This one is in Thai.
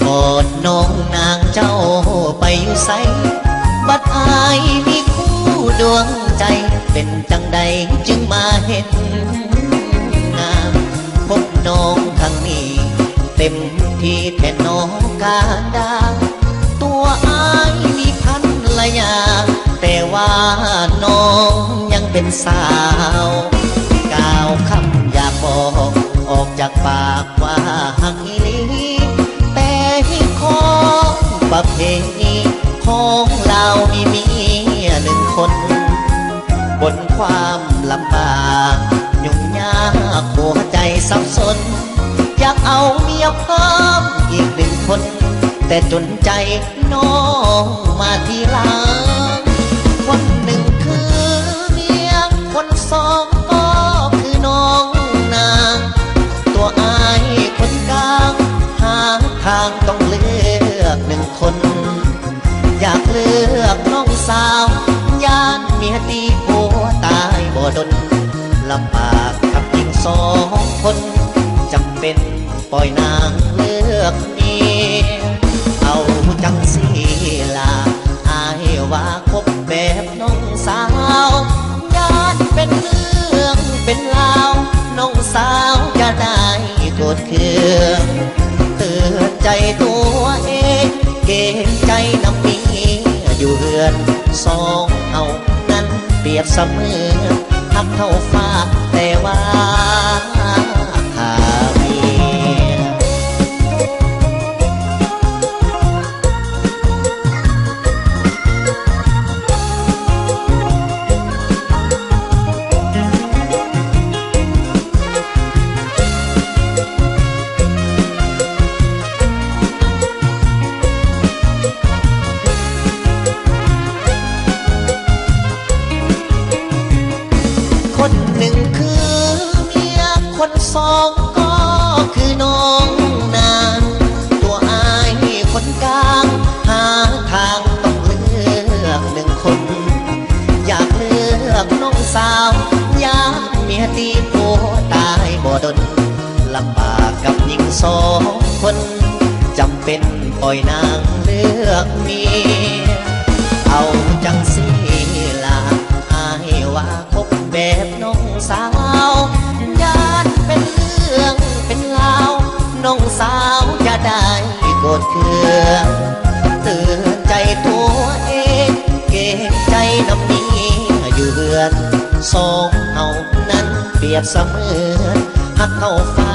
อดน้องนางเจ้าไปอยู่ไสบัดอายมีคู่ดวงใจเป็นจังใดจึงมาเห็นงามพบน้องทางนี้เต็มที่แทนน้องการดาตัวอายมีพันละอย่างแต่ว่าน้องยังเป็นสาวก้าวคำอยากบอกออกจากปากว่าหักอีหลีแต่ของประเพณีของเรามีเมียหนึ่งคนบนความลำบากยุ่งยากหัวใจสับสนอยากเอาเมียเพิ่มอีกหนึ่งคนแต่จนใจน้องมาทีหลังคนหนึ่งคือเมียคนสองก็คือน้องนางตัวอายคนกลางหาทางต้องเลือกหนึ่งคนอยากเลือกน้องสาวย่านเมียตีผัวตายบ่ดนลำบากกับหญิงสองคนจำเป็นปล่อยนางเลือกเมียเอาจังสีลาอายว่าคบแบบน้องสาวญาติเป็นเรื่องเป็นราวน้องสาวจะได้โกรธเคืองเตือนใจตัวเองเกรงใจน้ำมีอยู่เรือนสองเอานั้นเปรียบเสมือนหักเท่าฟ้าแต่ว่าขาเมียคนหนึ่งคือเมียคนสองก็คือน้องนางตัวอายคนกลางหาทางต้องเลือกหนึ่งคนอยากเลือกน้องสาวอยากเมียตีผัวตายบ่ดนลำบากกับหญิงสองคนจำเป็นปล่อยนางเลือกเมียเอาจังสีลาอายว่าคบแบบน้องสาวญาติเป็นเรื่องเป็นราวน้องสาวจะได้โกรธเคืองเตือนใจตัวเองเกรงใจน้ำมีอยู่เรือนสองเฮานั้นเปรียบเสมือนหักเข้าฟ้า